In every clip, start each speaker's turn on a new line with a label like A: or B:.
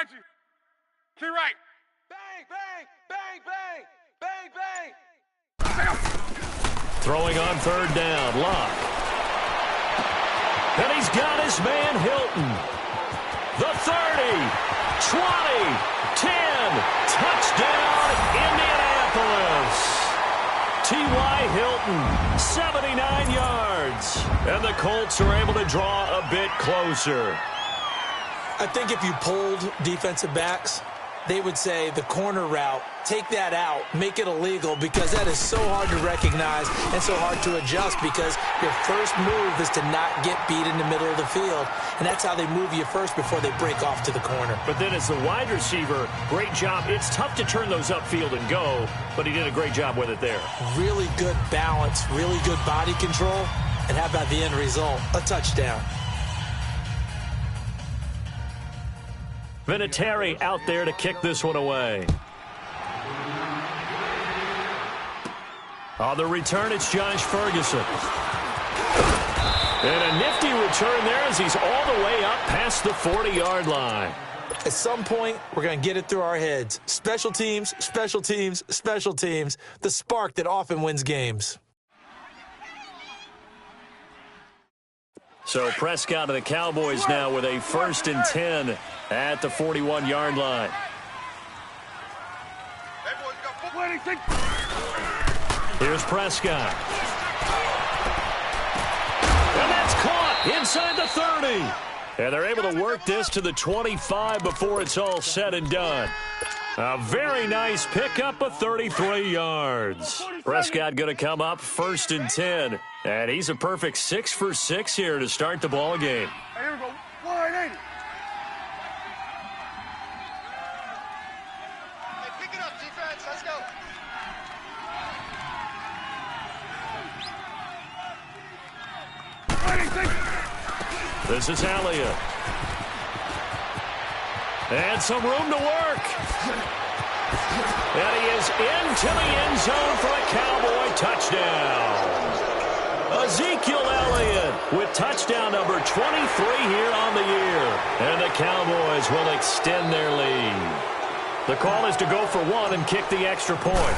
A: Reggie. To your right. Bang, bang, bang, bang, bang, bang.
B: Throwing on third down, Locke. And he's got his man Hilton. The 30, 20, 10, touchdown, Indianapolis. T.Y. Hilton, 79 yards. And the Colts are able to draw a bit closer.
C: I think if you polled defensive backs, they would say the corner route, take that out, make it illegal, because that is so hard to recognize and so hard to adjust, because your first move is to not get beat in the middle of the field, and that's how they move you first before they break off to the corner.
B: But then as the wide receiver, great job. It's tough to turn those upfield and go, but he did a great job with it there.
C: Really good balance, really good body control, and how about the end result? A touchdown.
B: Vinatieri out there to kick this one away. On the return, it's Josh Ferguson. And a nifty return there as he's all the way up past the 40-yard line.
C: At some point, we're going to get it through our heads. Special teams, special teams, special teams. The spark that often wins games.
B: So Prescott and the Cowboys now with a 1st and 10 at the 41-yard line. Here's Prescott. And that's caught inside the 30. And they're able to work this to the 25 before it's all said and done. A very nice pickup of 33 yards. Prescott going to come up 1st and 10. And he's a perfect 6 for 6 here to start the ball game.
A: Here we go. 180. Hey, pick it up, defense. Let's go.
B: This is Elliott. And some room to work. And he is into the end zone for a Cowboy touchdown. Ezekiel Elliott with touchdown number 23 here on the year. And the Cowboys will extend their lead. The call is to go for one and kick the extra point.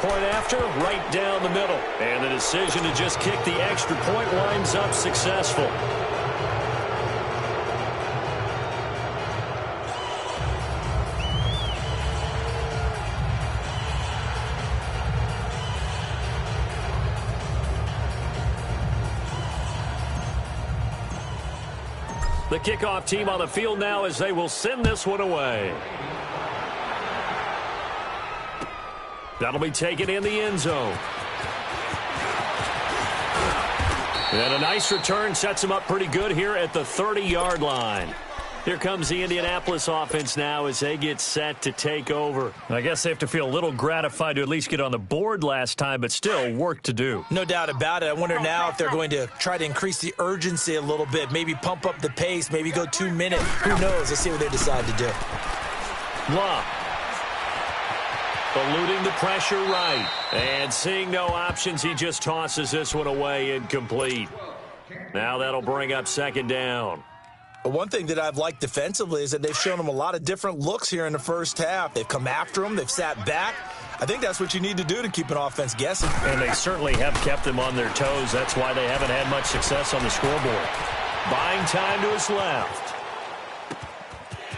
B: Point after, right down the middle. And the decision to just kick the extra point winds up successful. The kickoff team on the field now as they will send this one away. That'll be taken in the end zone. And a nice return sets him up pretty good here at the 30-yard line. Here comes the Indianapolis offense now as they get set to take over. I guess they have to feel a little gratified to at least get on the board last time, but still work to do.
C: No doubt about it. I wonder now if they're going to try to increase the urgency a little bit, maybe pump up the pace, maybe go 2 minutes. Who knows? Let's see what they decide to do.
B: Locke. Eluding the pressure right. And seeing no options, he just tosses this one away incomplete. Now that'll bring up 2nd down.
C: One thing that I've liked defensively is that they've shown them a lot of different looks here in the first half. They've come after them. They've sat back. I think that's what you need to do to keep an offense guessing.
B: And they certainly have kept them on their toes. That's why they haven't had much success on the scoreboard. Buying time to his left.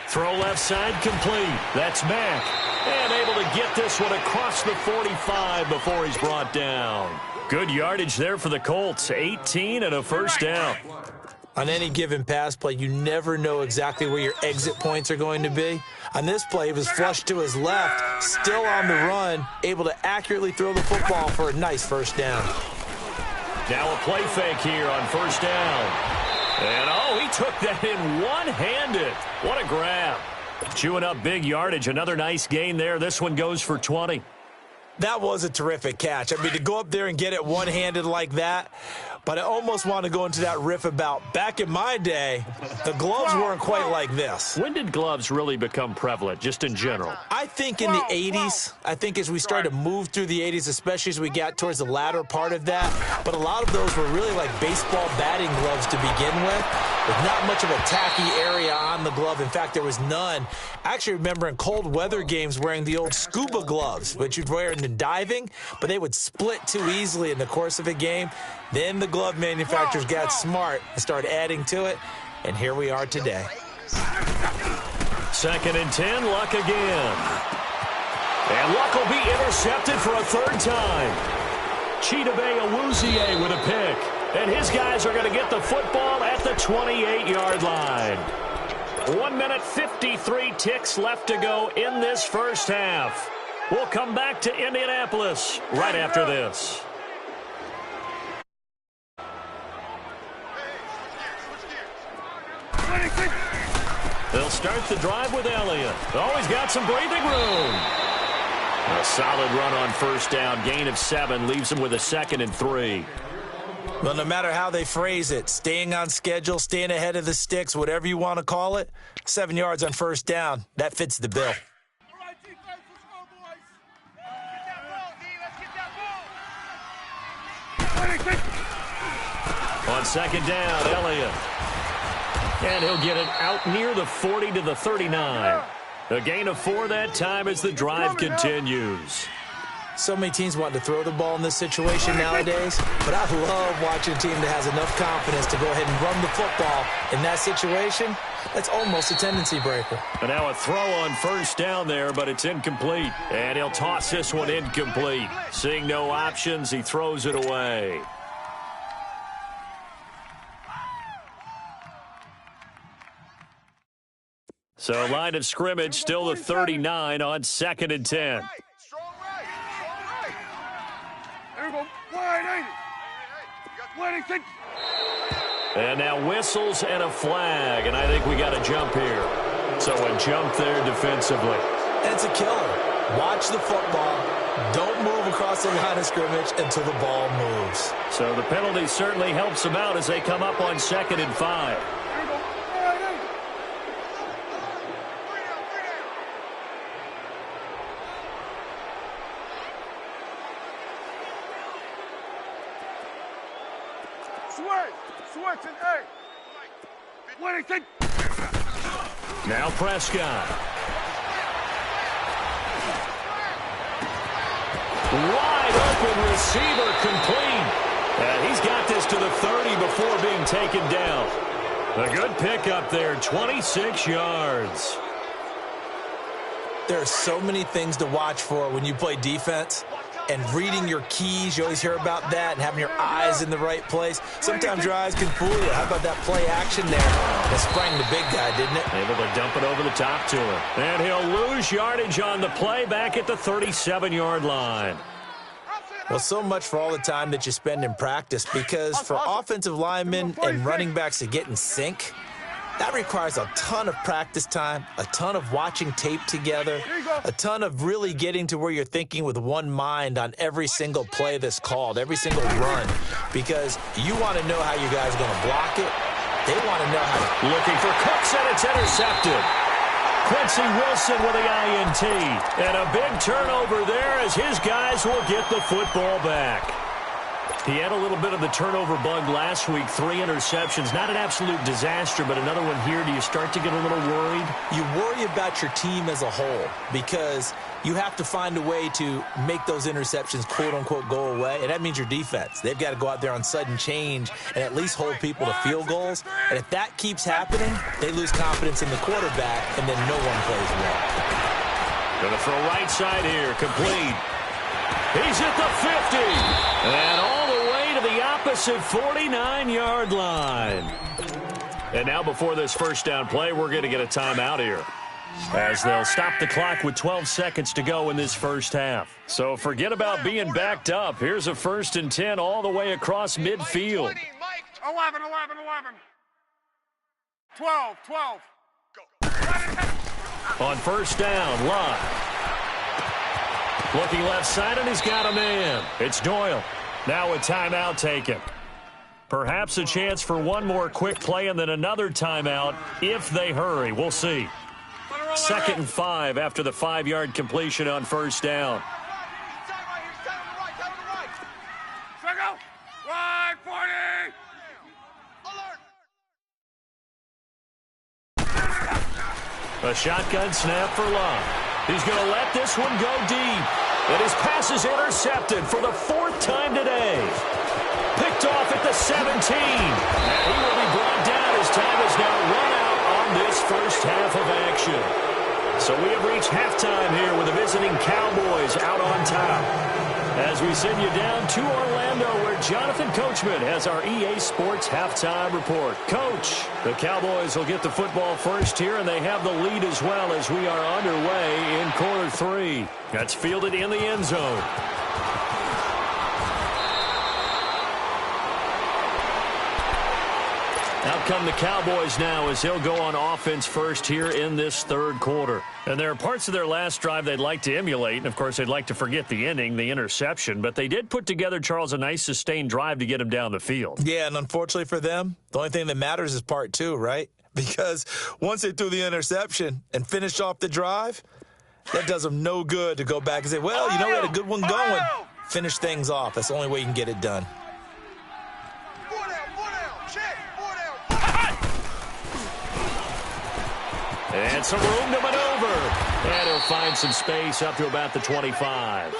B: Throw left side complete. That's Mack. And able to get this one across the 45 before he's brought down. Good yardage there for the Colts. 18 and a 1st down.
C: On any given pass play, you never know exactly where your exit points are going to be. On this play, he was flushed to his left, still on the run, able to accurately throw the football for a nice 1st down.
B: Now a play fake here on 1st down. And, oh, he took that in one-handed. What a grab. Chewing up big yardage. Another nice gain there. This one goes for 20.
C: That was a terrific catch. I mean, to go up there and get it one-handed like that, But I almost want to go into that riff about back in my day, the gloves weren't quite like this.
B: When did gloves really become prevalent, just in general?
C: I think in the 80s. I think as we started to move through the 80s, especially as we got towards the latter part of that. But a lot of those were really like baseball batting gloves to begin with not much of a tacky area on the glove. In fact, there was none. I actually remember in cold weather games wearing the old scuba gloves, which you'd wear in diving, but they would split too easily in the course of a game. Then the glove manufacturers got smart and started adding to it, and here we are today.
B: 2nd and 10, Luck again. And Luck will be intercepted for a 3rd time. Chidobe Awuzie with a pick. And his guys are going to get the football at the 28-yard line. 1 minute, 53 ticks left to go in this first half. We'll come back to Indianapolis right after this. They'll start the drive with Elliott. Always got some breathing room. A solid run on 1st down. Gain of 7 leaves them with a 2nd and 3.
C: Well, no matter how they phrase it, staying on schedule, staying ahead of the sticks, whatever you want to call it, 7 yards on 1st down, that fits the bill.
B: On 2nd down, Elliott. And he'll get it out near the 40 to the 39. A gain of 4 that time as the drive continues.
C: So many teams want to throw the ball in this situation nowadays, but I love watching a team that has enough confidence to go ahead and run the football in that situation. That's almost a tendency breaker.
B: And now a throw on 1st down there, but it's incomplete. And he'll toss this one incomplete. Seeing no options, he throws it away. So line of scrimmage still the 39 on 2nd and 10. And now whistles and a flag, and I think we got a jump here. So a jump there defensively.
C: And it's a killer. Watch the football. Don't move across the line of scrimmage until the ball moves.
B: So the penalty certainly helps them out as they come up on 2nd and 5. Now Prescott. Wide open receiver complete. And he's got this to the 30 before being taken down. A good pickup there, 26 yards.
C: There are so many things to watch for when you play defense. And reading your keys, you always hear about that, and having your eyes in the right place. Sometimes your eyes can fool you. How about that play action there? That sprang the big guy, didn't it?
B: Able to dump it over the top to him. And he'll lose yardage on the play back at the 37-yard line.
C: Well, so much for all the time that you spend in practice, because for offensive linemen and running backs to get in sync, that requires a ton of practice time, a ton of watching tape together, a ton of really getting to where you're thinking with one mind on every single play that's called, every single run, because you want to know how you guys are going to block it. They want to know how.
B: Looking for Cooks, and it's intercepted. Quincy Wilson with the INT. And a big turnover there as his guys will get the football back. He had a little bit of the turnover bug last week, 3 interceptions. Not an absolute disaster, but another one here. Do you start to get a little worried?
C: You worry about your team as a whole because you have to find a way to make those interceptions, quote-unquote, go away, and that means your defense. They've got to go out there on sudden change and at least hold people to field goals. And if that keeps happening, they lose confidence in the quarterback, and then no one plays well.
B: Going to throw right side here, complete. He's at the 50, and all the way to the opposite 49-yard line. And now before this first down play, we're going to get a timeout here, as they'll stop the clock with 12 seconds to go in this first half. So forget about being backed up. Here's a 1st and 10 all the way across midfield.
A: 11, 11, 11. 12, 12.
B: On 1st down, Luck. Looking left side, and he's got a man. It's Doyle. Now a timeout taken. Perhaps a chance for one more quick play and then another timeout if they hurry. We'll see. 2nd and 5 after the 5-yard completion on first down. A shotgun snap for Love. He's going to let this one go deep. And his pass is intercepted for the 4th time today. Picked off at the 17. And he will be brought down as time has now run out on this first half of action. So we have reached halftime here with the visiting Cowboys out on top. As we send you down to Orlando, where Jonathan Coachman has our EA Sports halftime report. Coach, the Cowboys will get the football first here, and they have the lead as well as we are underway in quarter 3. That's fielded in the end zone. Out come the Cowboys now as they'll go on offense first here in this 3rd quarter. And there are parts of their last drive they'd like to emulate. And, of course, they'd like to forget the ending, the interception. But they did put together, Charles, a nice sustained drive to get him down the field.
C: Yeah, and unfortunately for them, the only thing that matters is part 2, right? Because once they threw the interception and finished off the drive, that does them no good to go back and say, well, you know, we had a good one going. Finish things off. That's the only way you can get it done.
B: And some room to maneuver. And he'll find some space up to about the 25.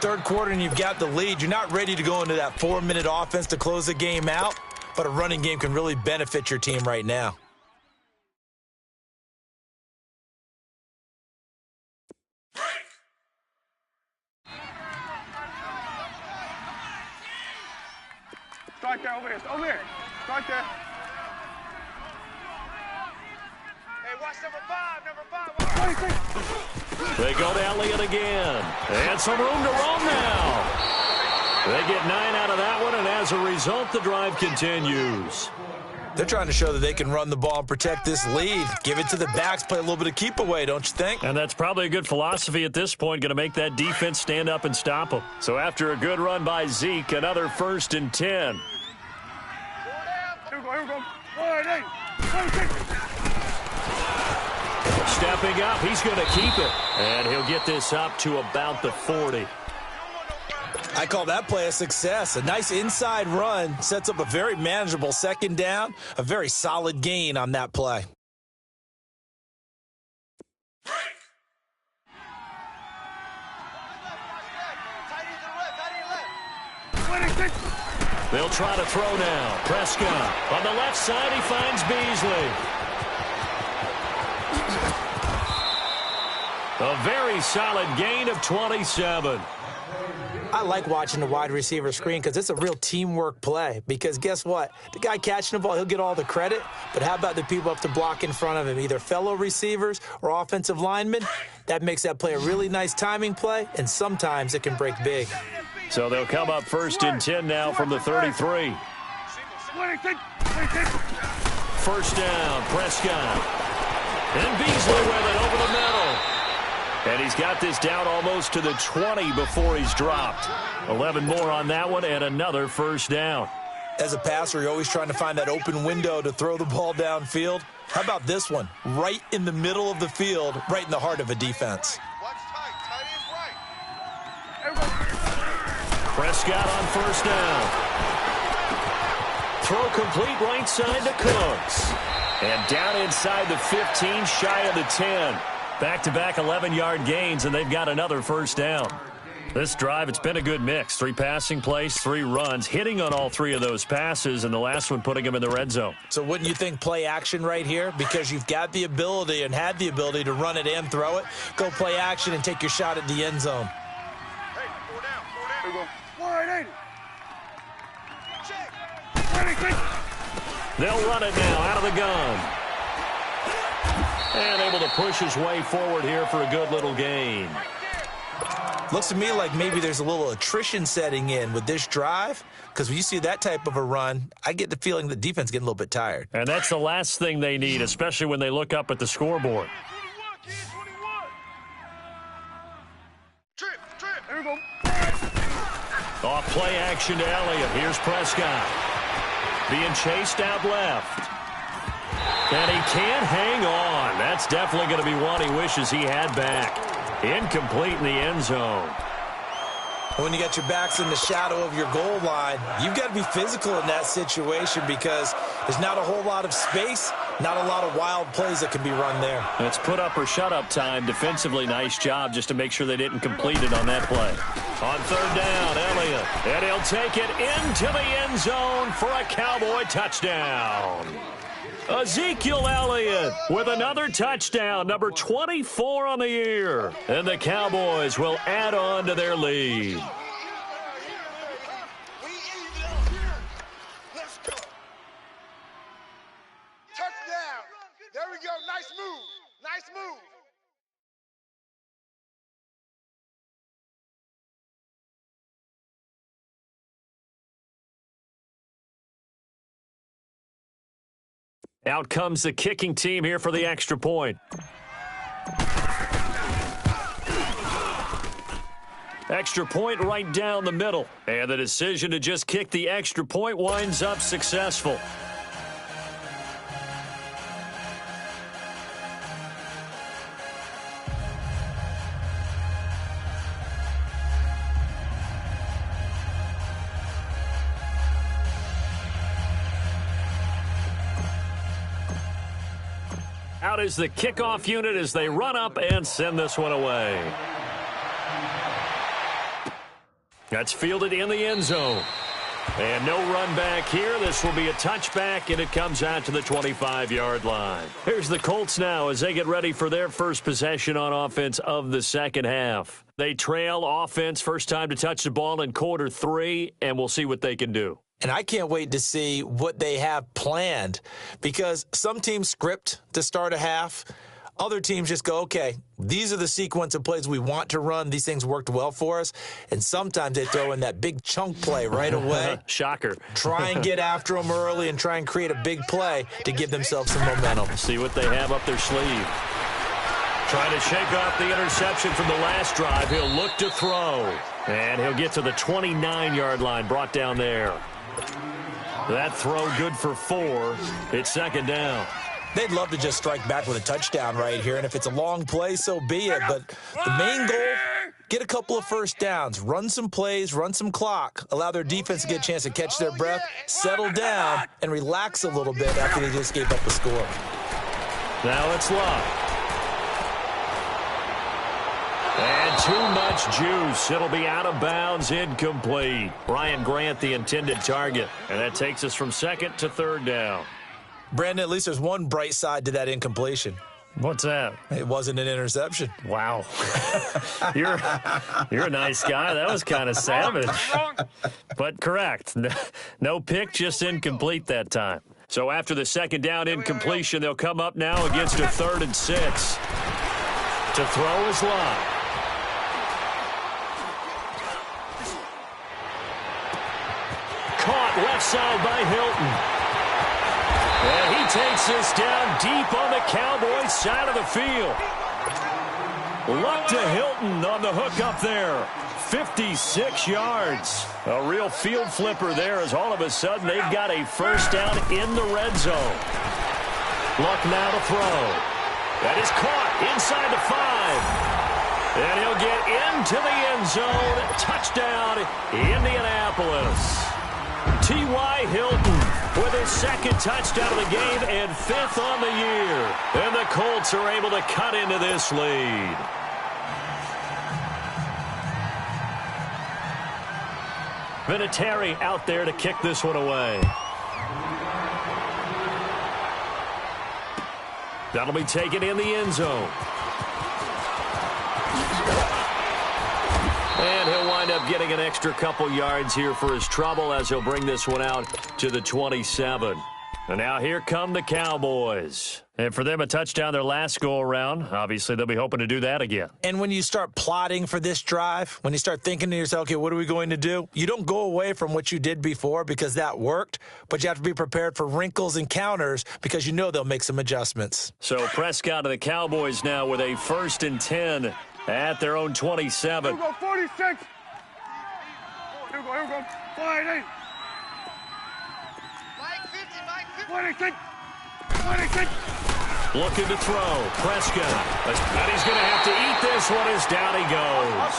C: 3rd quarter and you've got the lead. You're not ready to go into that 4-minute offense to close the game out, but a running game can really benefit your team right now.
A: Strike there, over here. Over here. Strike there. Hey, watch number 5.
B: They go to Elliott again. And some room to roam now. They get 9 out of that one, and as a result, the drive continues.
C: They're trying to show that they can run the ball and protect this lead. Give it to the backs, play a little bit of keep away, don't you think?
B: And that's probably a good philosophy at this point, going to make that defense stand up and stop them. So after a good run by Zeke, another 1st and 10.
A: Here we go.
B: Stepping up, he's going to keep it. And he'll get this up to about the 40.
C: I call that play a success. A nice inside run sets up a very manageable 2nd down, a very solid gain on that play.
B: They'll try to throw now. Prescott on the left side, he finds Beasley. A very solid gain of 27.
C: I like watching the wide receiver screen because it's a real teamwork play. Because guess what? The guy catching the ball, he'll get all the credit. But how about the people up to block in front of him, either fellow receivers or offensive linemen? That makes that play a really nice timing play, and sometimes it can break big.
B: So they'll come up 1st and 10 now from the 33. 1st down, Prescott. And Beasley with it over the middle. And he's got this down almost to the 20 before he's dropped. 11 more on that one and another 1st down.
C: As a passer, you're always trying to find that open window to throw the ball downfield. How about this one? Right in the middle of the field, right in the heart of a defense.
B: Prescott on 1st down. Throw complete right side to Cooks. And down inside the 15, shy of the 10. Back-to-back 11-yard gains, and they've got another 1st down. This drive, it's been a good mix. 3 passing plays, 3 runs, hitting on all 3 of those passes, and the last one putting them in the red zone.
C: So wouldn't you think play action right here? Because you've got the ability and had the ability to run it and throw it. Go play action and take your shot at the end zone.
A: Hey, 4 down. Here we go. 180. Check.
B: They'll run it now out of the gun. And able to push his way forward here for a good little gain.
C: Looks to me like maybe there's a little attrition setting in with this drive, because when you see that type of a run, I get the feeling the defense getting a little bit tired.
B: And that's the last thing they need, especially when they look up at the scoreboard.
A: 21. Trip. Here we go.
B: Off play action to Elliott. Here's Prescott. Being chased out left. And he can't hang on. That's definitely going to be one he wishes he had back. Incomplete in the end zone.
C: When you got your backs in the shadow of your goal line, you've got to be physical in that situation because there's not a whole lot of space, not a lot of wild plays that can be run there.
B: It's put up or shut up time. Defensively, nice job just to make sure they didn't complete it on that play. On third down, Elliott. And he'll take it into the end zone for a Cowboy touchdown. Ezekiel Elliott with another touchdown, number 24 on the year. And the Cowboys will add on to their lead.
A: Let's go. Touchdown. There we go. Nice move. Nice move.
B: Out comes the kicking team here for the extra point. Extra point right down the middle. And the decision to just kick the extra point winds up successful. Out is the kickoff unit as they run up and send this one away. That's fielded in the end zone. And no run back here. This will be a touchback, and it comes out to the 25-yard line. Here's the Colts now as they get ready for their first possession on offense of the second half. They trail offense first time to touch the ball in quarter 3, and we'll see what they can do.
C: And I can't wait to see what they have planned because some teams script to start a half. Other teams just go, okay, these are the sequence of plays we want to run. These things worked well for us. And sometimes they throw in that big chunk play right away.
B: Shocker.
C: Try and get after them early and try and create a big play to give themselves some momentum.
B: See what they have up their sleeve. Trying to shake off the interception from the last drive. He'll look to throw. And he'll get to the 29-yard line, brought down there. That throw good for 4. It's second down.
C: They'd love to just strike back with a touchdown right here, and if it's a long play, so be it. But the main goal, get a couple of first downs, run some plays, run some clock, allow their defense to get a chance to catch their breath, settle down, and relax a little bit after they just gave up the score.
B: Now it's Love. And too much juice. It'll be out of bounds, incomplete. Brian Grant, the intended target. And that takes us from second to third down.
C: Brandon, at least there's one bright side to that incompletion.
B: What's that?
C: It wasn't an interception.
B: Wow. You're a nice guy. That was kind of savage. But correct. No pick, just incomplete that time. So after the second down incompletion, they'll come up now against a 3rd and 6. To throw is Love. Caught left side by Hilton. And he takes this down deep on the Cowboys side of the field. Luck to Hilton on the hook up there. 56 yards. A real field flipper there as all of a sudden they've got a first down in the red zone. Luck now to throw. That is caught inside the 5. And he'll get into the end zone. Touchdown, Indianapolis. T.Y. Hilton with his second touchdown of the game and 5th on the year. And the Colts are able to cut into this lead. Vinatieri out there to kick this one away. That'll be taken in the end zone. And he'll wind up getting an extra couple yards here for his trouble as he'll bring this one out to the 27. And now here come the Cowboys. And for them, a touchdown their last go-around. Obviously, they'll be hoping to do that again.
C: And when you start plotting for this drive, when you start thinking to yourself, okay, what are we going to do? You don't go away from what you did before because that worked, but you have to be prepared for wrinkles and counters because you know they'll make some adjustments.
B: So Prescott and the Cowboys now with a 1st and 10 at their own 27.
A: Go 46. Here we go. 488.
D: Mike 50, Mike 50.
A: 26. 26.
B: Looking to throw. Prescott. And he's going to have to eat this one as down he goes.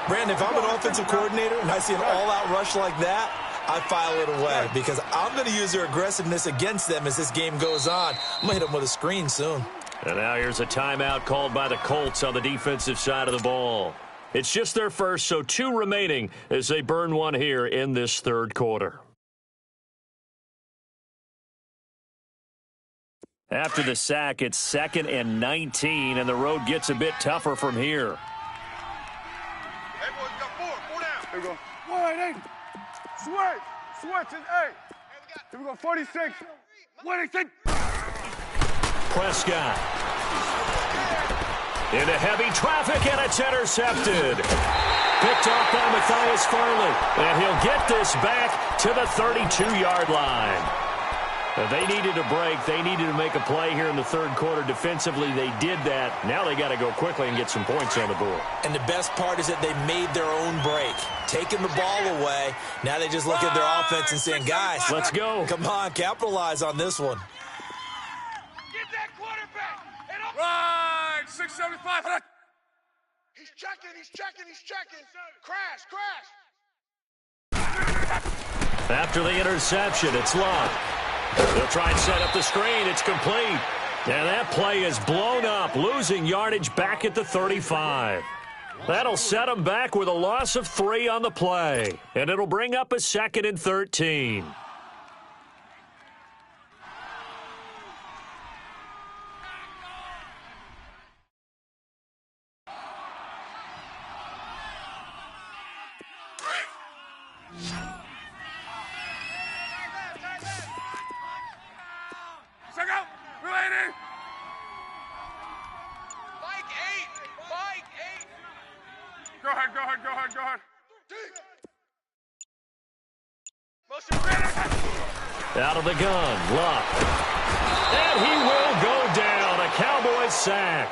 C: Brandon, if I'm an offensive coordinator and I see an all-out rush like that, I file it away because I'm going to use their aggressiveness against them as this game goes on. I'm going to hit them with a screen soon.
B: And now here's a timeout called by the Colts on the defensive side of the ball. It's just their first, so 2 remaining as they burn one here in this third quarter. After the sack, it's 2nd and 19, and the road gets a bit tougher from here.
D: Hey, boys, we got 4 down.
A: Here we go. 488. Switch is 8. Here we go. 46. 26.
B: Prescott. Into heavy traffic, and it's intercepted. Picked off by Matthias Farley, and he'll get this back to the 32-yard line. They needed a break. They needed to make a play here in the third quarter. Defensively, they did that. Now they got to go quickly and get some points on the board.
C: And the best part is that they made their own break, taking the ball away. Now they just look at their offense and saying, guys,
B: let's go.
C: Come on, capitalize on this one.
A: Get that quarterback. Right. 675.
D: He's checking. Crash.
B: After the interception, it's Love. They'll try and set up the screen. It's complete. And that play is blown up, losing yardage back at the 35. That'll set them back with a loss of 3 on the play. And it'll bring up a 2nd and 13.
A: Check out. Related.
D: Mike 8.
A: Go ahead.
D: Motion ready.
B: Out of the gun, Luck. And he will go down. A Cowboys sack.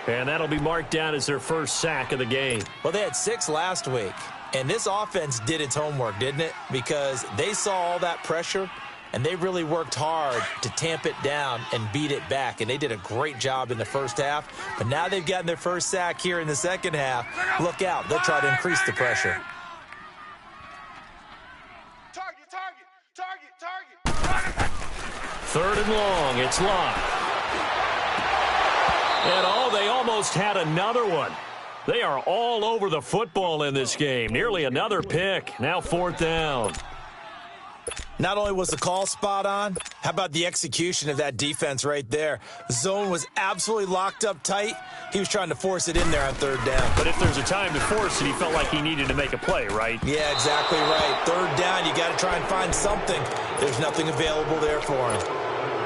B: And that'll be marked down as their first sack of the game.
C: Well, they had 6 last week, and this offense did its homework, didn't it? Because they saw all that pressure, and they really worked hard to tamp it down and beat it back, and they did a great job in the first half. But now they've gotten their first sack here in the second half. Look out. They'll try to increase the pressure.
D: Target.
B: 3rd and long. It's Luck. And they almost had another one. They are all over the football in this game. Nearly another pick. Now 4th down.
C: Not only was the call spot on, how about the execution of that defense right there? The zone was absolutely locked up tight. He was trying to force it in there on 3rd down.
B: But if there's a time to force it, he felt like he needed to make a play, right?
C: Yeah, exactly right. 3rd down, you got to try and find something. There's nothing available there for him.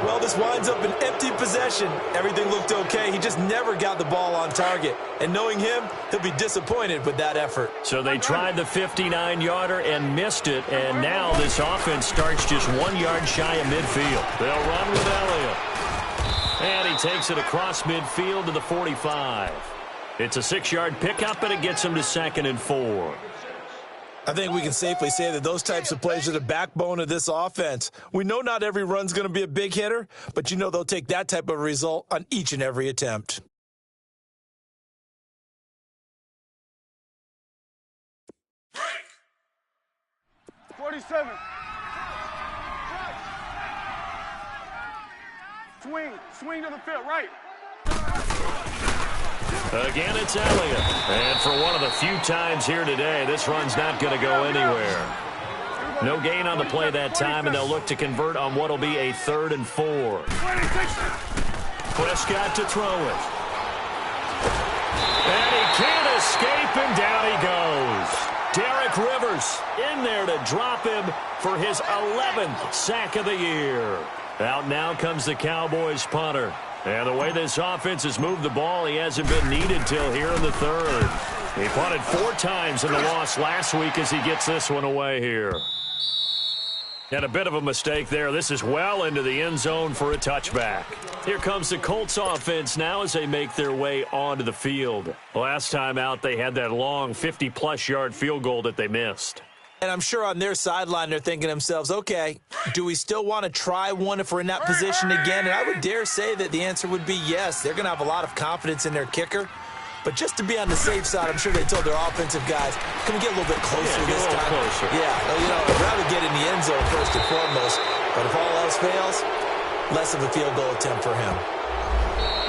C: Well, this winds up an empty possession. Everything looked okay. He just never got the ball on target. And knowing him, he'll be disappointed with that effort.
B: So they tried the 59-yarder and missed it, and now this offense starts just 1 yard shy of midfield. They'll run with Elliott. And he takes it across midfield to the 45. It's a 6-yard pickup, and it gets him to 2nd and 4.
C: I think we can safely say that those types of plays are the backbone of this offense. We know not every run's going to be a big hitter, but you know they'll take that type of result on each and every attempt.
A: Break. 47. Swing to the field, right.
B: Again, it's Elliott. And for one of the few times here today, this run's not going to go anywhere. No gain on the play that time, and they'll look to convert on what will be a 3rd and 4. Prescott to throw it. And he can't escape, and down he goes. Derek Rivers in there to drop him for his 11th sack of the year. Out now comes the Cowboys punter. And the way this offense has moved the ball, he hasn't been needed till here in the 3rd. He punted 4 times in the loss last week as he gets this one away here. And a bit of a mistake there. This is well into the end zone for a touchback. Here comes the Colts offense now as they make their way onto the field. Last time out, they had that long 50-plus yard field goal that they missed.
C: And I'm sure on their sideline they're thinking to themselves, okay, do we still want to try one if we're in that position again? And I would dare say that the answer would be yes. They're going to have a lot of confidence in their kicker. But just to be on the safe side, I'm sure they told their offensive guys, can we get a little bit closer this time?
B: Closer.
C: Yeah, I'd rather get in the end zone first and foremost. But if all else fails, less of a field goal attempt for him.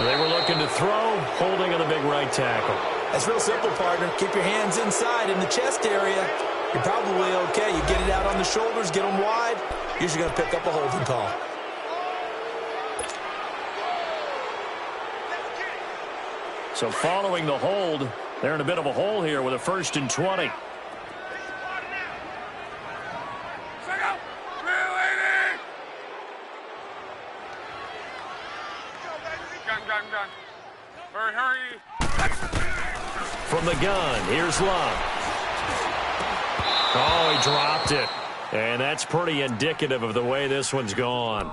B: They were looking to throw, holding on the big right tackle.
C: That's real simple, partner. Keep your hands inside in the chest area. You're probably okay. You get it out on the shoulders, get them wide. Usually going to pick up a holding call.
B: So following the hold, they're in a bit of a hole here with a 1st and 20.
A: Gun. Hurry.
B: From the gun, here's Love. Oh, he dropped it. And that's pretty indicative of the way this one's gone.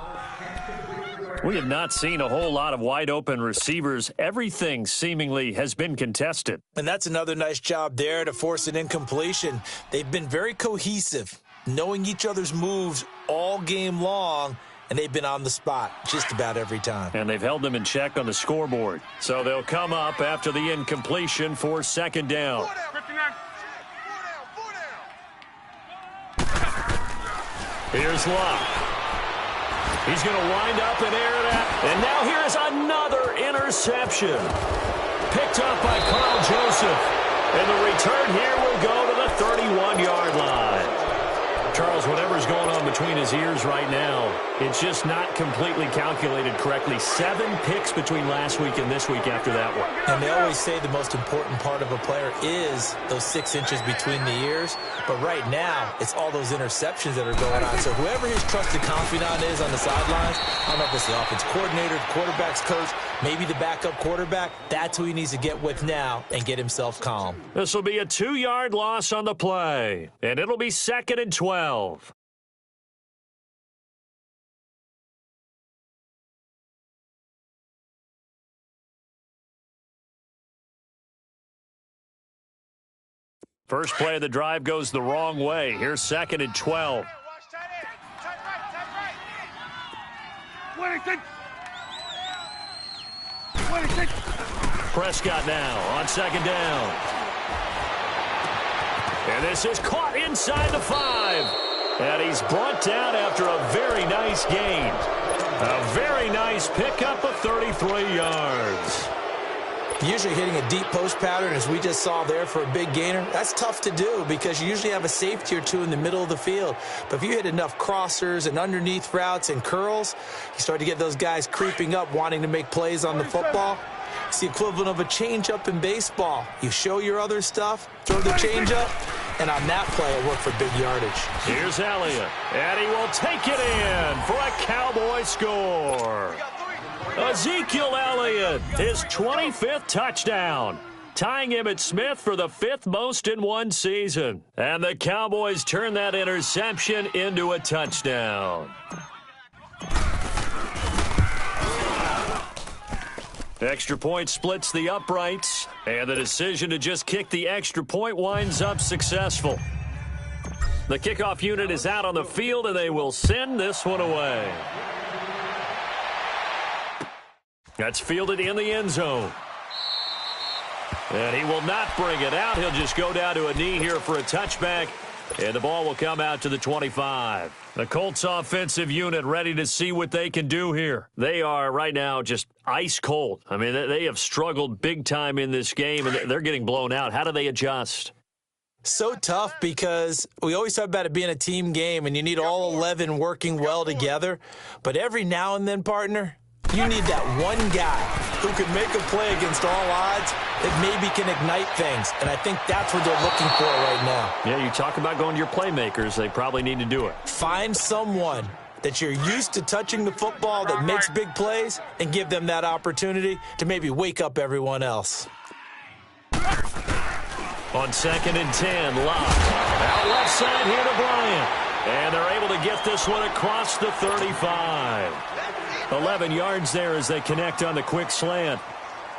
B: We have not seen a whole lot of wide-open receivers. Everything seemingly has been contested.
C: And that's another nice job there to force an incompletion. They've been very cohesive, knowing each other's moves all game long, and they've been on the spot just about every time.
B: And they've held them in check on the scoreboard. So they'll come up after the incompletion for 2nd down.
A: 59.
B: Here's Love. He's going to wind up and air it out. And now here's another interception. Picked up by Carl Joseph. And the return here will go to the 31-yard line. Charles, whatever's going on between his ears right now, it's just not completely calculated correctly. 7 picks between last week and this week after that one.
C: And they always say the most important part of a player is those 6 inches between the ears. But right now, it's all those interceptions that are going on. So whoever his trusted confidant is on the sidelines, I don't know if it's the offense coordinator, the quarterback's coach, maybe the backup quarterback, that's who he needs to get with now and get himself calm.
B: This will be a 2-yard loss on the play, and it'll be 2nd and 12. First play of the drive goes the wrong way. Here's 2nd and 12.
A: Watch tight end. Tight right. 26.
B: Prescott now on 2nd down. And this is caught inside the 5. And he's brought down after a very nice gain. A very nice pickup of 33 yards.
C: Usually hitting a deep post pattern, as we just saw there for a big gainer, that's tough to do because you usually have a safety or two in the middle of the field. But if you hit enough crossers and underneath routes and curls, you start to get those guys creeping up, wanting to make plays on the football. It's the equivalent of a changeup in baseball. You show your other stuff, throw the changeup, and on that play, it worked for big yardage.
B: Here's Elliott, and he will take it in for a Cowboy score. Ezekiel Elliott, his 25th touchdown, tying him at Smith for the 5th most in one season. And the Cowboys turn that interception into a touchdown. Extra point splits the uprights, and the decision to just kick the extra point winds up successful. The kickoff unit is out on the field, and they will send this one away. That's fielded in the end zone. And he will not bring it out. He'll just go down to a knee here for a touchback, and the ball will come out to the 25. The Colts offensive unit ready to see what they can do here. They are right now just ice cold. I mean, they have struggled big time in this game, and they're getting blown out. How do they adjust?
C: So tough because we always talk about it being a team game, and you need all 11 working well together. But every now and then, partner, you need that one guy who can make a play against all odds that maybe can ignite things. And I think that's what they're looking for right now.
B: Yeah, you talk about going to your playmakers. They probably need to do it.
C: Find someone that you're used to touching the football that makes big plays and give them that opportunity to maybe wake up everyone else.
B: On 2nd and 10, Locke. Out left side here to Bryant. And they're able to get this one across the 35. 11 yards there as they connect on the quick slant.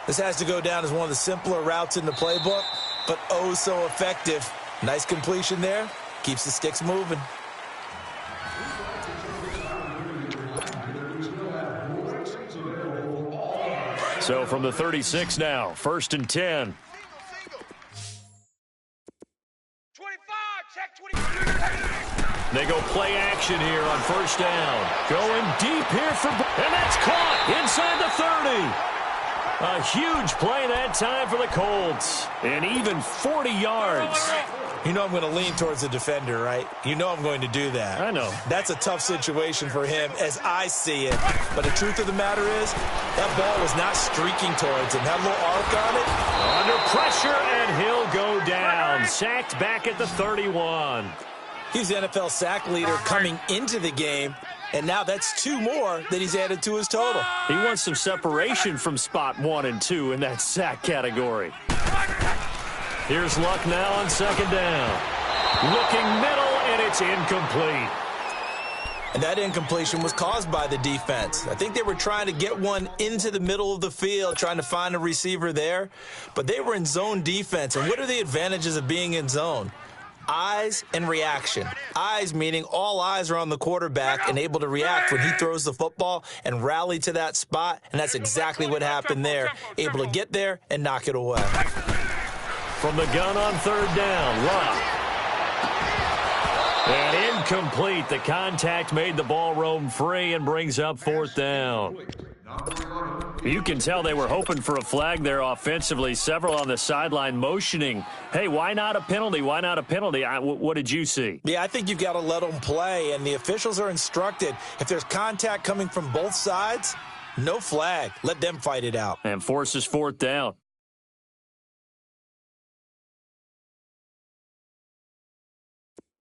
C: This has to go down as one of the simpler routes in the playbook, but oh so effective. Nice completion there. Keeps the sticks moving.
B: So from the 36 now, 1st and 10.
A: 25, check 25.
B: They go play action here on 1st down. Going deep here for, and that's caught inside the 30. A huge play that time for the Colts. And even 40 yards.
C: You know I'm going to lean towards the defender, right? You know I'm going to do that.
B: I know.
C: That's a tough situation for him as I see it. But the truth of the matter is, that ball was not streaking towards him. Had a little arc on it.
B: Under pressure, and he'll go down. Sacked back at the 31.
C: He's the NFL sack leader coming into the game. And now that's 2 more that he's added to his total.
B: He wants some separation from spot 1 and 2 in that sack category. Here's Luck now on 2nd down. Looking middle, and it's incomplete.
C: And that incompletion was caused by the defense. I think they were trying to get one into the middle of the field, trying to find a receiver there. But they were in zone defense. And what are the advantages of being in zone? Eyes and reaction. Eyes meaning all eyes are on the quarterback and able to react when he throws the football and rally to that spot. And that's exactly what happened there. Able to get there and knock it away.
B: From the gun on 3rd down, Luck. And incomplete. The contact made the ball roam free and brings up 4th down. You can tell they were hoping for a flag there offensively. Several on the sideline motioning, hey, why not a penalty? Why not a penalty? What did you see?
C: Yeah, I think you've got to let them play, and the officials are instructed. If there's contact coming from both sides, no flag. Let them fight it out.
B: And forces 4th down.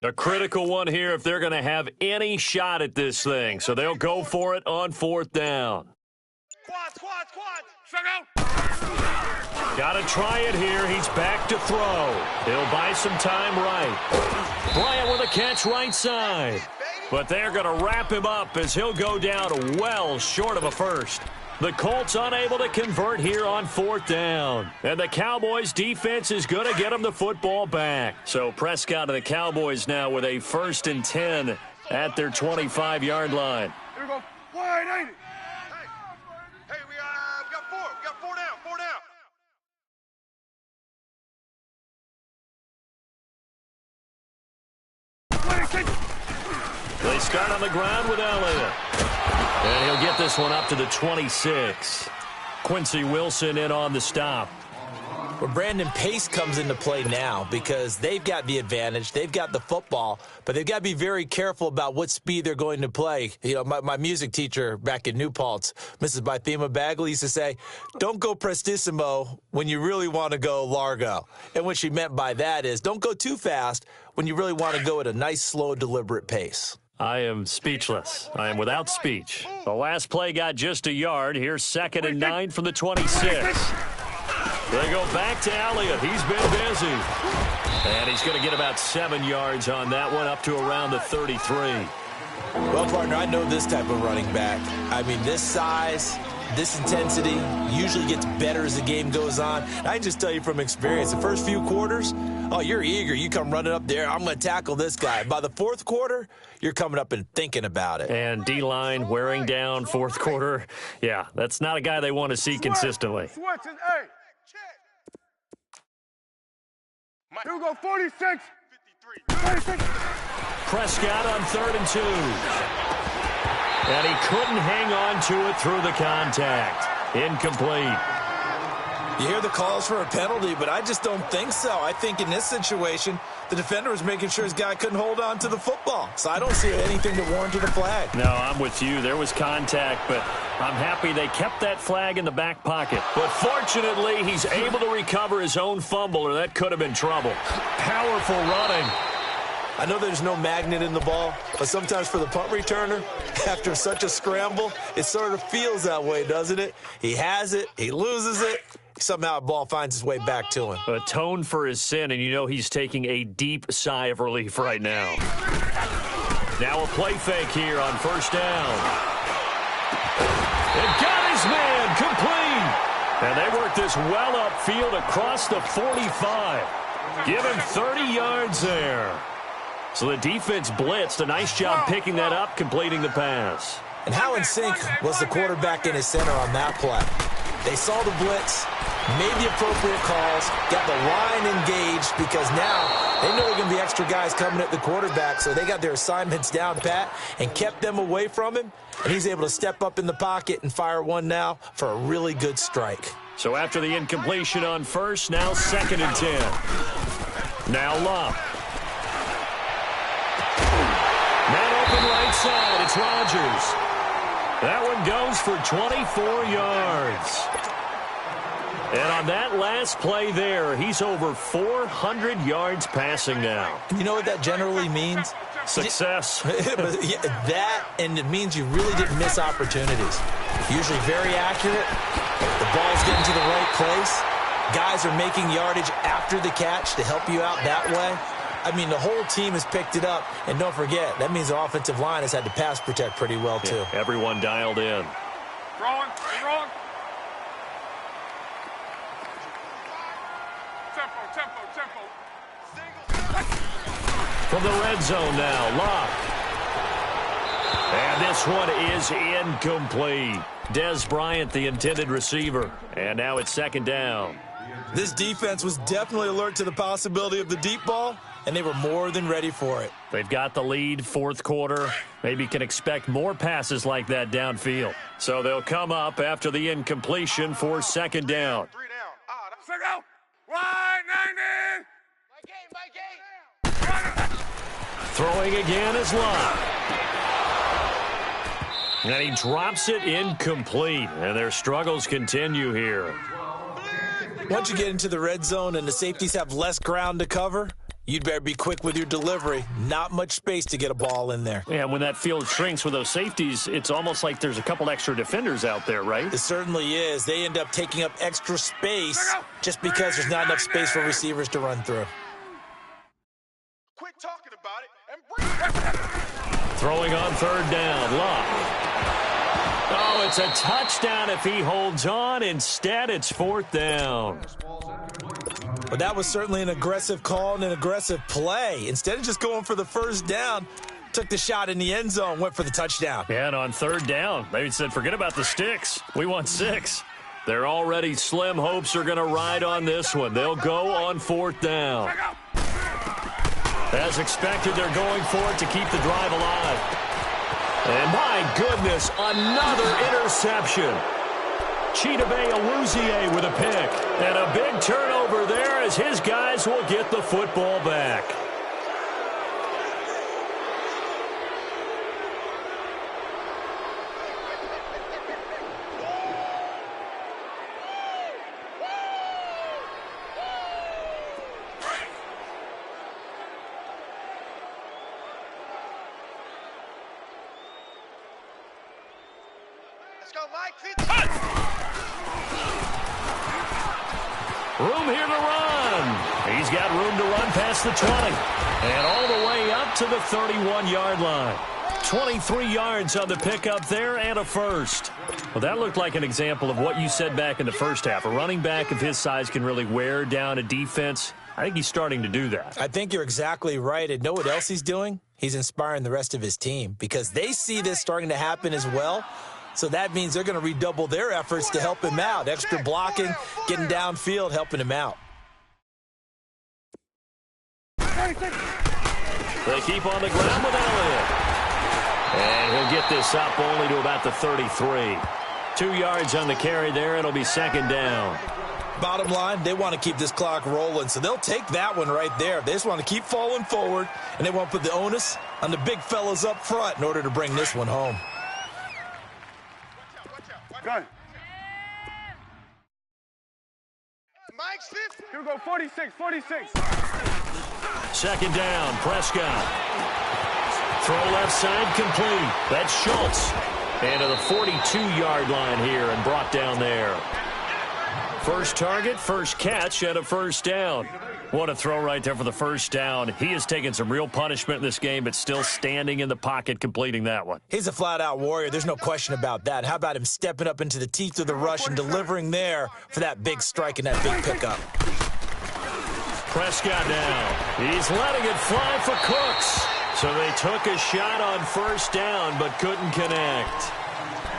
B: A critical one here if they're going to have any shot at this thing. So they'll go for it on 4th down.
A: Squad. Strike out.
B: Got to try it here. He's back to throw. He'll buy some time right. Bryant with a catch right side. But they're going to wrap him up as he'll go down well short of a first. The Colts unable to convert here on 4th down. And the Cowboys defense is going to get them the football back. So Prescott and the Cowboys now with a 1st and 10 at their 25-yard line.
A: Here we go. Wide, ain't it?
D: Hey, we got 4. We got 4 down. 4 down.
B: They start on the ground with Elliott. And he'll get this one up to the 26. Quincy Wilson in on the stop.
C: Well, Brandon Pace comes into play now because they've got the advantage. They've got the football, but they've got to be very careful about what speed they're going to play. You know, my music teacher back in New Paltz, Mrs. Bythema Bagley, used to say, don't go prestissimo when you really want to go largo. And what she meant by that is don't go too fast when you really want to go at a nice, slow, deliberate pace.
B: I am speechless. I am without speech. The last play got just a yard. Here's 2nd and 9 from the 26. They go back to Elliott. He's been busy. And he's going to get about 7 yards on that one, up to around the 33.
C: Well, partner, I know this type of running back. I mean, this size, this intensity usually gets better as the game goes on. I just tell you from experience, the first few quarters, oh, you're eager. You come running up there. I'm going to tackle this guy. By the 4th quarter, you're coming up and thinking about it.
B: And D-line wearing down 4th quarter. Yeah, that's not a guy they want to see consistently.
A: Switches, hey. Here we go, 46. 56.
B: Prescott on 3rd and 2. And he couldn't hang on to it through the contact. Incomplete.
C: You hear the calls for a penalty, but I just don't think so. I think in this situation, the defender was making sure his guy couldn't hold on to the football. So I don't see anything to warrant a flag.
B: No, I'm with you. There was contact, but I'm happy they kept that flag in the back pocket. But fortunately, he's able to recover his own fumble, or that could have been trouble. Powerful running.
C: I know there's no magnet in the ball, but sometimes for the punt returner, after such a scramble, it sort of feels that way, doesn't it? He has it, he loses it, somehow the ball finds its way back to him.
B: Atone for his sin, and you know he's taking a deep sigh of relief right now. Now a play fake here on 1st down. And got his man complete. And they work this well upfield across the 45. Give him 30 yards there. So the defense blitzed. A nice job picking that up, completing the pass.
C: And how in sync was the quarterback in his center on that play? They saw the blitz, made the appropriate calls, got the line engaged because now they know there are going to be extra guys coming at the quarterback, so they got their assignments down pat and kept them away from him, and he's able to step up in the pocket and fire one now for a really good strike.
B: So after the incompletion on first, now 2nd and 10. Now Love. Man open right side, it's Rodgers. That one goes for 24 yards. And on that last play there, he's over 400 yards passing now.
C: You know what that generally means?
B: Success.
C: That, and it means you really didn't miss opportunities. Usually very accurate. The ball's getting to the right place. Guys are making yardage after the catch to help you out that way. I mean, the whole team has picked it up. And don't forget, that means the offensive line has had to pass protect pretty well, too.
B: Yeah, everyone dialed in.
A: Wrong. Tempo.
B: From the red zone now, Love. And this one is incomplete. Dez Bryant, the intended receiver. And now it's 2nd down.
C: This defense was definitely alert to the possibility of the deep ball, and they were more than ready for it.
B: They've got the lead, 4th quarter. Maybe can expect more passes like that downfield. So they'll come up after the incompletion for 2nd down.
D: 3 down.
A: Second out. Wide 90.
B: Throwing again is Love. And he drops it incomplete. And their struggles continue here.
C: Once you get into the red zone and the safeties have less ground to cover, you'd better be quick with your delivery. Not much space to get a ball in there.
B: Yeah, when that field shrinks with those safeties, it's almost like there's a couple extra defenders out there, right?
C: It certainly is. They end up taking up extra space just because there's not enough space for receivers to run through.
D: Quit talking about it and bring it.
B: Throwing on 3rd down, Love. Oh, it's a touchdown if he holds on. Instead, it's 4th down.
C: But that was certainly an aggressive call and an aggressive play. Instead of just going for the 1st down, took the shot in the end zone, went for the touchdown.
B: Yeah, and on 3rd down, they said, forget about the sticks. We want 6. They're already slim hopes are going to ride on this one. They'll go on 4th down. As expected, they're going for it to keep the drive alive. And my goodness, another interception. Chidobe Awuzie with a pick. And a big turnover there as his guys will get the football back.
D: Let's go, Mike.
B: Room here to run. He's got room to run past the 20. And all the way up to the 31-yard line. 23 yards on the pickup there and a first. Well, that looked like an example of what you said back in the first half. A running back of his size can really wear down a defense. I think he's starting to do that.
C: I think you're exactly right. And know what else he's doing? He's inspiring the rest of his team because they see this starting to happen as well. So that means they're going to redouble their efforts to help him out. Extra blocking, getting downfield, helping him out.
B: They keep on the ground with Elliott. And he'll get this up only to about the 33. 2 yards on the carry there. It'll be 2nd down.
C: Bottom line, they want to keep this clock rolling, so they'll take that one right there. They just want to keep falling forward, and they want to put the onus on the big fellas up front in order to bring this one home.
A: Go.
D: Mike's 50.
A: Here we go, 46.
B: 2nd down, Prescott. Throw left side complete. That's Schultz. And to the 42-yard line here and brought down there. First target, first catch, and a 1st down. What a throw right there for the first down. He has taken some real punishment in this game, but still standing in the pocket, completing that one.
C: He's a flat-out warrior. There's no question about that. How about him stepping up into the teeth of the rush and delivering there for that big strike and that big pickup?
B: Prescott down. He's letting it fly for Cooks. So they took a shot on first down, but couldn't connect.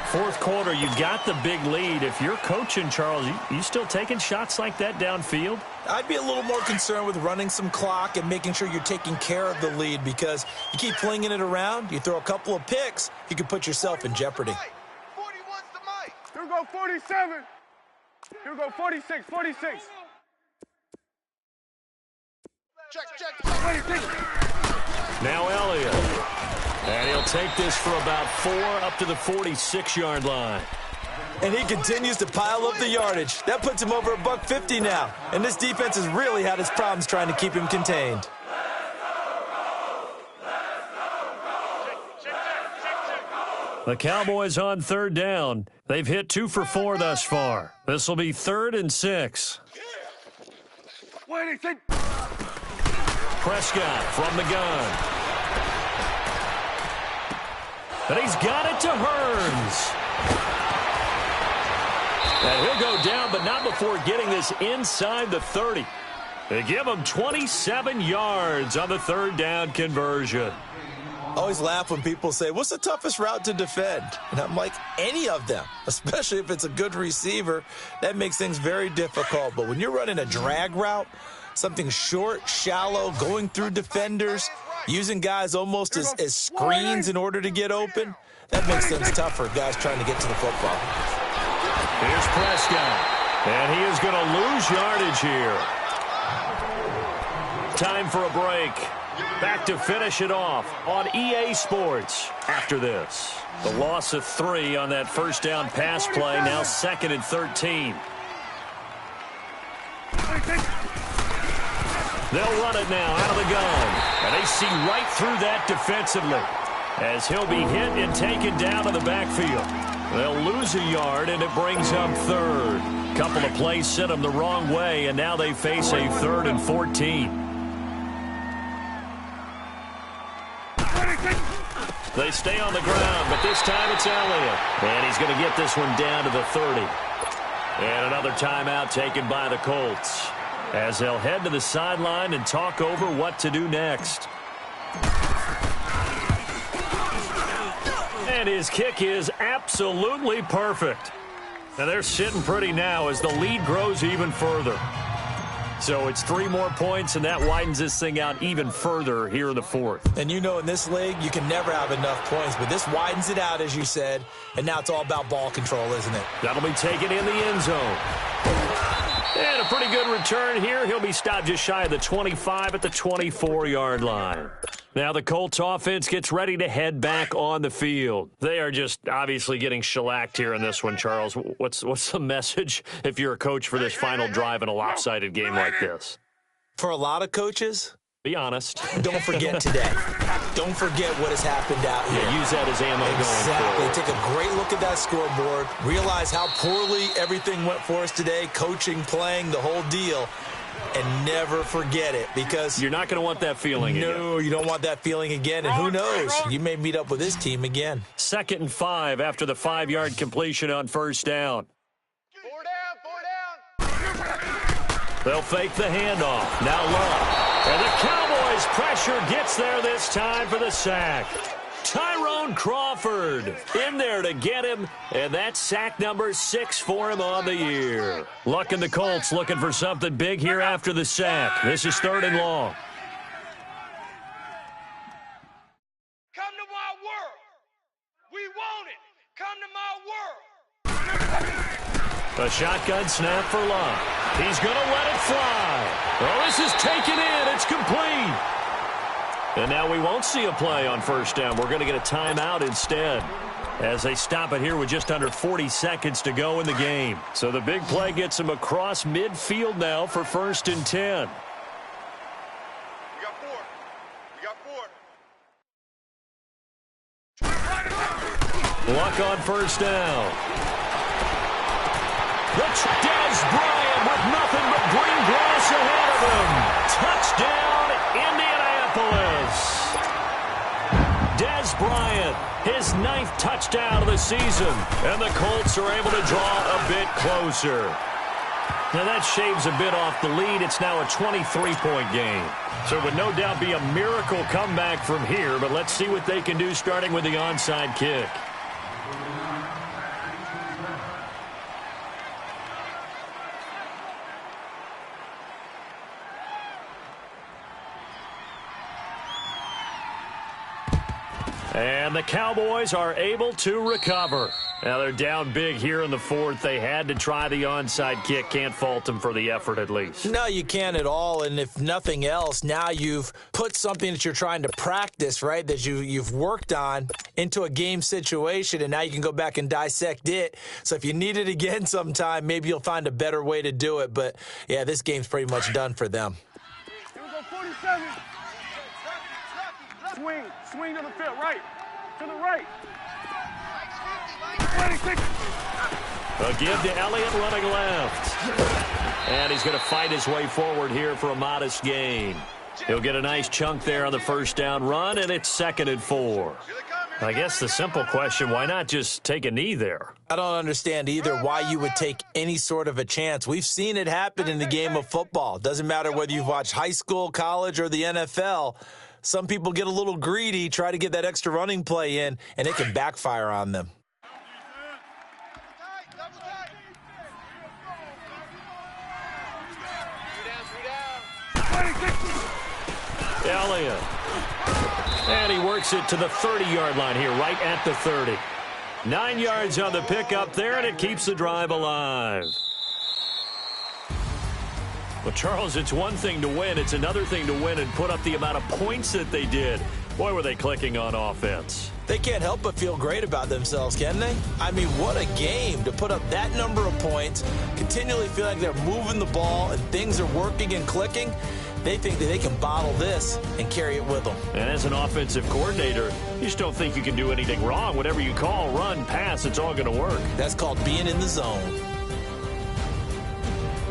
B: Fourth quarter, you've got the big lead. If you're coaching, Charles, you still taking shots like that downfield?
C: I'd be a little more concerned with running some clock and making sure you're taking care of the lead, because you keep flinging it around, you throw a couple of picks, you could put yourself in jeopardy.
D: 41's the mic.
A: Here we go, 47. Here we go, 46, 46.
D: Check.
A: 26.
B: Now Elliott. And he'll take this for about 4 up to the 46-yard line.
C: And he continues to pile up the yardage. That puts him over $150 now. And this defense has really had its problems trying to keep him contained.
B: The Cowboys on third down. They've hit 2 for 4 thus far. This will be 3rd and 6. Prescott from the gun. And he's got it to Hearns. And he'll go down, but not before getting this inside the 30. They give him 27 yards on the third down conversion.
C: I always laugh when people say, what's the toughest route to defend? And I'm like, any of them, especially if it's a good receiver. That makes things very difficult. But when you're running a drag route, something short, shallow, going through defenders, using guys almost as screens in order to get open, that makes things tough for guys trying to get to the football.
B: Here's Prescott, and he is going to lose yardage here. Time for a break. Back to finish it off on EA Sports after this. The loss of 3 on that first down pass play, now 2nd and 13. They'll run it now out of the gun. And they see right through that defensively as he'll be hit and taken down to the backfield. They'll lose a yard, and it brings up 3rd. Couple of plays sent them the wrong way, and now they face a 3rd and 14. They stay on the ground, but this time it's Elliott. And he's going to get this one down to the 30. And another timeout taken by the Colts, as they'll head to the sideline and talk over what to do next. And his kick is absolutely perfect. And they're sitting pretty now as the lead grows even further. So it's 3 more points, and that widens this thing out even further here in the 4th.
C: And you know, in this league, you can never have enough points, but this widens it out, as you said, and now it's all about ball control, isn't it?
B: That'll be taken in the end zone. And a pretty good return here. He'll be stopped just shy of the 25 at the 24-yard line. Now the Colts offense gets ready to head back on the field. They are just obviously getting shellacked here in this one, Charles. What's the message if you're a coach for this final drive in a lopsided game like this?
C: For a lot of coaches,
B: be honest.
C: Don't forget today. Don't forget what has happened out here.
B: Yeah, use that as ammo going forward.
C: Exactly. Take a great look at that scoreboard. Realize how poorly everything went for us today, coaching, playing, the whole deal. And never forget it, because
B: you're not going to want that feeling again.
C: No, you don't want that feeling again. And who knows? You may meet up with this team again.
B: 2nd and 5 after the 5-yard completion on first down.
D: 4 down.
B: They'll fake the handoff. Now Love. And the Cowboys' pressure gets there this time for the sack. Tyrone Crawford in there to get him, and that's sack number 6 for him on the year. Luck and the Colts looking for something big here after the sack. This is 3rd and long.
A: Come to my world. We want it. Come to my world.
B: A shotgun snap for Love. He's going to let it fly. Well, this is taken in. It's complete. And now we won't see a play on first down. We're going to get a timeout instead, as they stop it here with just under 40 seconds to go in the game. So the big play gets them across midfield now for 1st and 10.
D: We got 4.
B: Luck on first down. Dez Bryant with nothing but green grass ahead of him. His 9th touchdown of the season, and the Colts are able to draw a bit closer. Now that shaves a bit off the lead. It's now a 23-point game. So it would no doubt be a miracle comeback from here, but let's see what they can do starting with the onside kick. And the Cowboys are able to recover. Now they're down big here in the 4th. They had to try the onside kick. Can't fault them for the effort at least.
C: No, you can't at all. And if nothing else, now you've put something that you're trying to practice, right, that you've worked on into a game situation, and now you can go back and dissect it. So if you need it again sometime, maybe you'll find a better way to do it. But, yeah, this game's pretty much done for them.
A: Here we go, 47. Swing to the field, right. To the right. 26.
B: A give to Elliott running left. And he's going to fight his way forward here for a modest gain. He'll get a nice chunk there on the first down run, and it's 2nd and 4. I guess the simple question, why not just take a knee there?
C: I don't understand either why you would take any sort of a chance. We've seen it happen in the game of football. Doesn't matter whether you've watched high school, college, or the NFL. Some people get a little greedy, try to get that extra running play in, and it can backfire on them.
B: Elliott. And he works it to the 30-yard line here, right at the 30. 9 yards on the pickup there, and it keeps the drive alive. Well, Charles, it's one thing to win. It's another thing to win and put up the amount of points that they did. Boy, were they clicking on offense.
C: They can't help but feel great about themselves, can they? I mean, what a game to put up that number of points, continually feel like they're moving the ball and things are working and clicking. They think that they can bottle this and carry it with them.
B: And as an offensive coordinator, you just don't think you can do anything wrong. Whatever you call, run, pass, it's all going to work.
C: That's called being in the zone.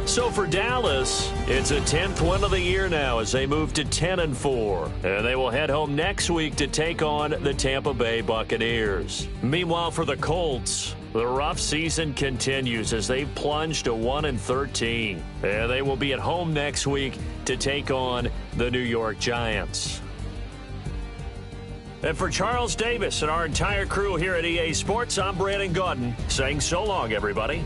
B: So for Dallas, it's a 10th win of the year now as they move to 10-4. And they will head home next week to take on the Tampa Bay Buccaneers. Meanwhile, for the Colts, the rough season continues as they've plunged to 1-13. And they will be at home next week to take on the New York Giants. And for Charles Davis and our entire crew here at EA Sports, I'm Brandon Gaudin saying so long, everybody.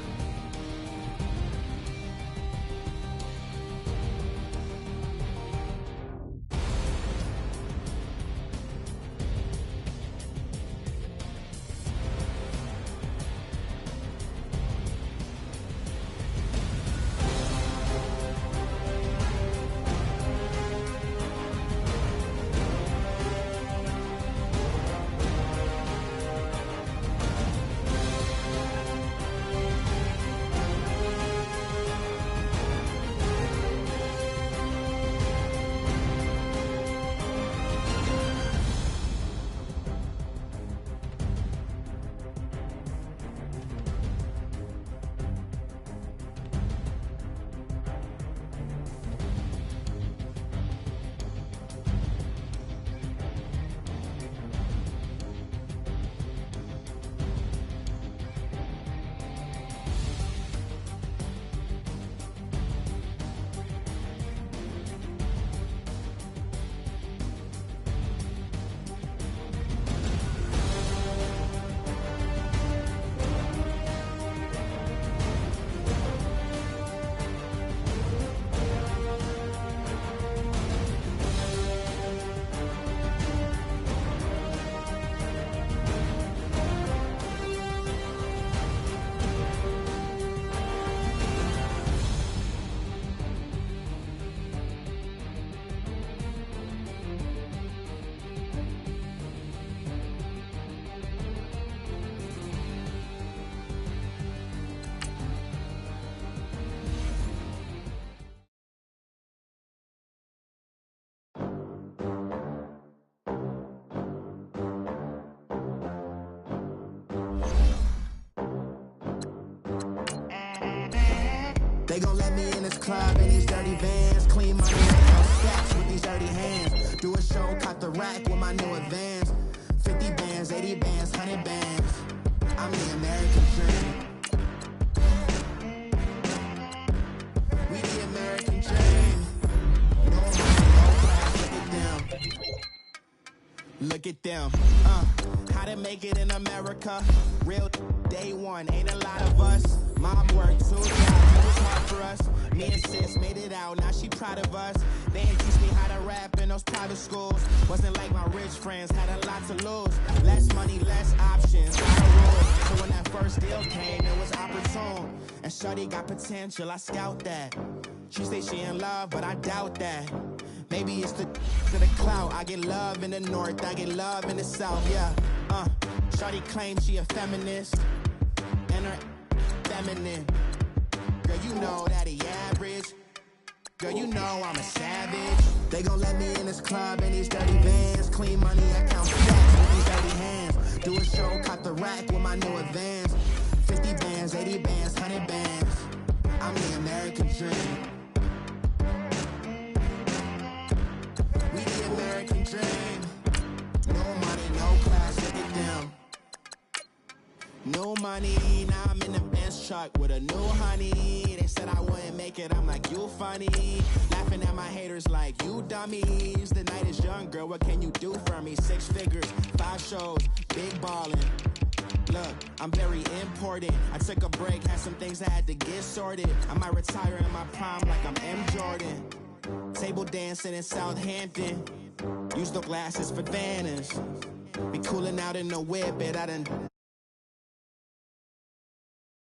E: They gon' let me in this club in these dirty vans. Clean money, make no stacks with these dirty hands. Do a show, caught the rack with my new advance. 50 bands, 80 bands, 100 bands. I'm the American dream. We the American dream. No class, look at them. Look at them. How to make it in America. Real day one, ain't a lot of us. Mom worked 2 jobs, it was hard for us. Me and sis made it out, now she proud of us. They ain't teach me how to rap in those private schools. Wasn't like my rich friends, had a lot to lose. Less money, less options, lot of rules. So when that first deal came, it was opportune. And shorty got potential, I scout that. She say she in love, but I doubt that. Maybe it's the clout. I get love in the north, I get love in the south, yeah. Shorty claims she a feminist, and her feminine. Girl, you know that he average. Girl, you know I'm a savage. They gon' let me in this club in these dirty vans. Clean money, I count stacks with these dirty hands. Do a show, caught the rack with my new advance. 50 bands, 80 bands, 100 bands. I'm the American dream. We the American dream. No money, no class, look at them. No money, now I'm in the Benz truck with a new honey. They said I wouldn't make it, I'm like, you funny. Laughing at my haters like, you dummies. The night is young, girl, what can you do for me? 6 figures, 5 shows, big ballin'. Look, I'm very important. I took a break, had some things I had to get sorted. I might retire in my prime like I'm M. Jordan. Table dancing in Southampton. Use the glasses for Vannas. Be cooling out in the whip, but I done